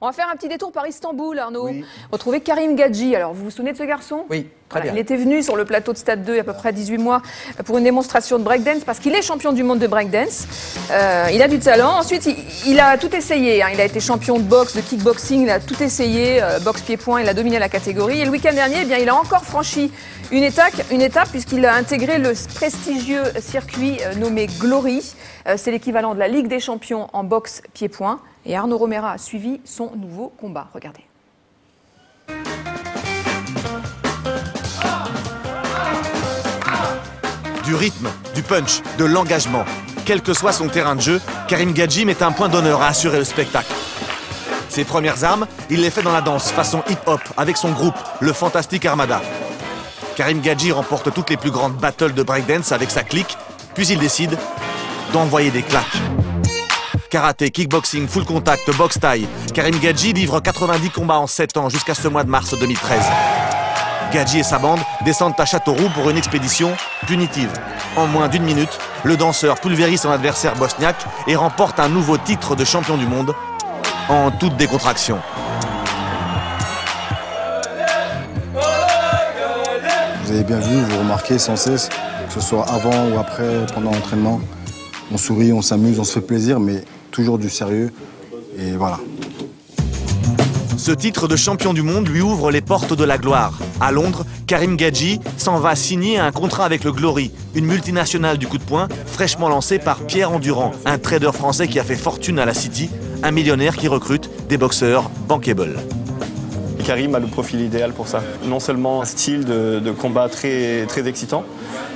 On va faire un petit détour par Istanbul, Arnaud. Oui. Retrouver Karim Gadji. Alors, vous vous souvenez de ce garçon? Oui, très bien. Il était venu sur le plateau de Stade 2 il y a à peu près 18 mois pour une démonstration de breakdance parce qu'il est champion du monde de breakdance. Il a du talent. Ensuite, il a tout essayé. Il a été champion de boxe, de kickboxing, il a tout essayé. Boxe pied-point, il a dominé la catégorie. Et le week-end dernier, eh bien, il a encore franchi une étape puisqu'il a intégré le prestigieux circuit nommé Glory. C'est l'équivalent de la Ligue des champions en boxe pied-point. Et Arnaud Romera a suivi son nouveau combat. Regardez. Du rythme, du punch, de l'engagement. Quel que soit son terrain de jeu, Karim Gadji met un point d'honneur à assurer le spectacle. Ses premières armes, il les fait dans la danse, façon hip-hop, avec son groupe, le Fantastic Armada. Karim Gadji remporte toutes les plus grandes battles de breakdance avec sa clique, puis il décide d'envoyer des claques. Karaté, kickboxing, full contact, boxe taille. Karim Gadji livre 90 combats en 7 ans jusqu'à ce mois de mars 2013. Gadji et sa bande descendent à Châteauroux pour une expédition punitive. En moins d'une minute, le danseur pulvérise son adversaire bosniaque et remporte un nouveau titre de champion du monde en toute décontraction. Vous avez bien vu, vous remarquez sans cesse, que ce soit avant ou après, pendant l'entraînement, on sourit, on s'amuse, on se fait plaisir, mais toujours du sérieux, et voilà. Ce titre de champion du monde lui ouvre les portes de la gloire. À Londres, Karim Gadji s'en va signer un contrat avec le Glory, une multinationale du coup de poing fraîchement lancée par Pierre Endurant, un trader français qui a fait fortune à la City, un millionnaire qui recrute des boxeurs bankable. Karim a le profil idéal pour ça. Non seulement un style de combat très excitant,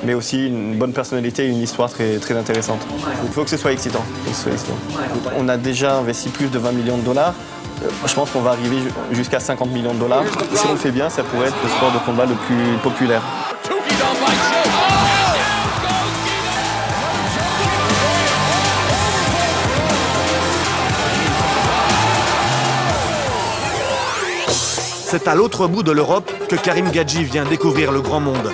mais aussi une bonne personnalité et une histoire très intéressante. Il faut que ce soit excitant. On a déjà investi plus de 20 millions de dollars. Je pense qu'on va arriver jusqu'à 50 millions de dollars. Si on le fait bien, ça pourrait être le sport de combat le plus populaire. C'est à l'autre bout de l'Europe que Karim Gadji vient découvrir le grand monde.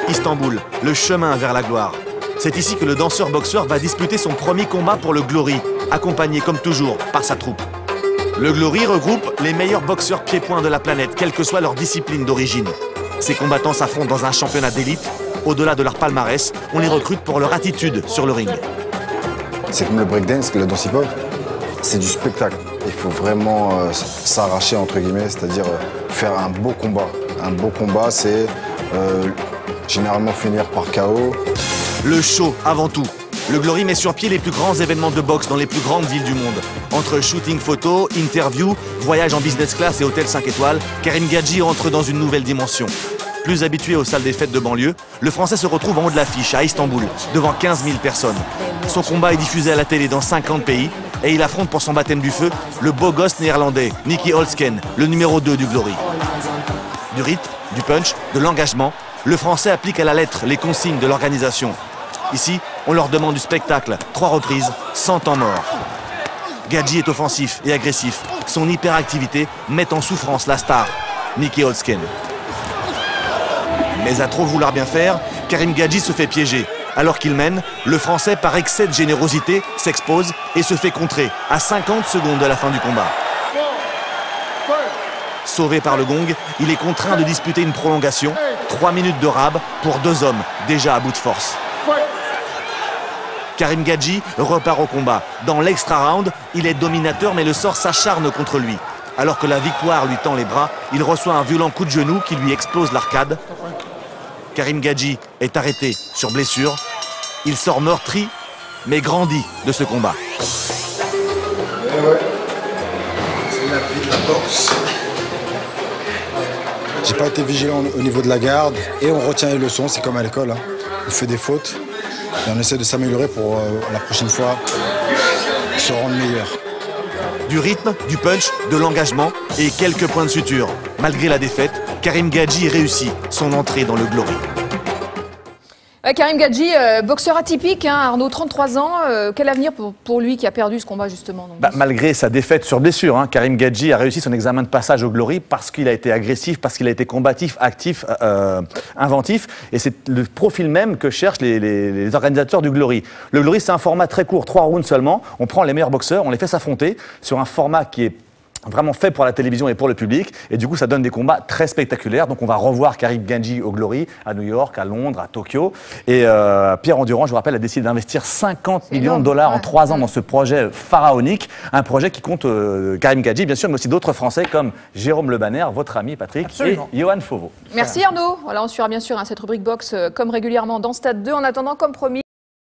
Istanbul, le chemin vers la gloire. C'est ici que le danseur-boxeur va disputer son premier combat pour le Glory, accompagné comme toujours par sa troupe. Le Glory regroupe les meilleurs boxeurs pieds-points de la planète, quelle que soit leur discipline d'origine. Ces combattants s'affrontent dans un championnat d'élite. Au-delà de leur palmarès, on les recrute pour leur attitude sur le ring. C'est comme le breakdance, le dance hip-hop, c'est du spectacle. Il faut vraiment s'arracher, entre guillemets, c'est-à-dire faire un beau combat. Un beau combat, c'est généralement finir par KO. Le show avant tout. Le Glory met sur pied les plus grands événements de boxe dans les plus grandes villes du monde. Entre shooting photo, interview, voyage en business class et hôtel 5 étoiles, Karim Gadji entre dans une nouvelle dimension. Plus habitué aux salles des fêtes de banlieue, le Français se retrouve en haut de l'affiche à Istanbul, devant 15 000 personnes. Son combat est diffusé à la télé dans 50 pays et il affronte pour son baptême du feu le beau gosse néerlandais, Nicky Holtzken, le numéro 2 du Glory. Du rythme, du punch, de l'engagement, le Français applique à la lettre les consignes de l'organisation. Ici, on leur demande du spectacle, 3 reprises, 100 temps mort. Gadji est offensif et agressif. Son hyperactivité met en souffrance la star, Nicky Holtzken. Mais à trop vouloir bien faire, Karim Gadji se fait piéger. Alors qu'il mène, le Français, par excès de générosité, s'expose et se fait contrer à 50 secondes de la fin du combat. Sauvé par le gong, il est contraint de disputer une prolongation, 3 minutes de rab pour 2 hommes déjà à bout de force. Karim Gadji repart au combat. Dans l'extra round, il est dominateur mais le sort s'acharne contre lui. Alors que la victoire lui tend les bras, il reçoit un violent coup de genou qui lui explose l'arcade. Karim Gadji est arrêté sur blessure. Il sort meurtri mais grandi de ce combat. Et ouais, c'est la vie de la boxe. J'ai pas été vigilant au niveau de la garde et on retient les leçons, c'est comme à l'école. On fait des fautes et on essaie de s'améliorer pour la prochaine fois se rendre meilleur. Du rythme, du punch, de l'engagement et quelques points de suture. Malgré la défaite, Karim Gadji réussit son entrée dans le Glory. Karim Gadji, boxeur atypique, Arnaud, 33 ans. Quel avenir pour lui qui a perdu ce combat justement donc, Malgré sa défaite sur blessure, Karim Gadji a réussi son examen de passage au Glory parce qu'il a été agressif, parce qu'il a été combatif, actif, inventif. Et c'est le profil même que cherchent les organisateurs du Glory. Le Glory, c'est un format très court, 3 rounds seulement. On prend les meilleurs boxeurs, on les fait s'affronter sur un format qui est vraiment fait pour la télévision et pour le public. Et du coup, ça donne des combats très spectaculaires. Donc, on va revoir Karim Gadji au Glory, à New York, à Londres, à Tokyo. Et Pierre Endurant, je vous rappelle, a décidé d'investir 50 millions de dollars en 3 ans dans ce projet pharaonique. Un projet qui compte Karim Gadji, bien sûr, mais aussi d'autres Français comme Jérôme Le Banner, votre ami Patrick, et Johan Fauveau. Merci Arnaud. Voilà, on suivra bien sûr cette rubrique box comme régulièrement dans Stade 2. En attendant, comme promis,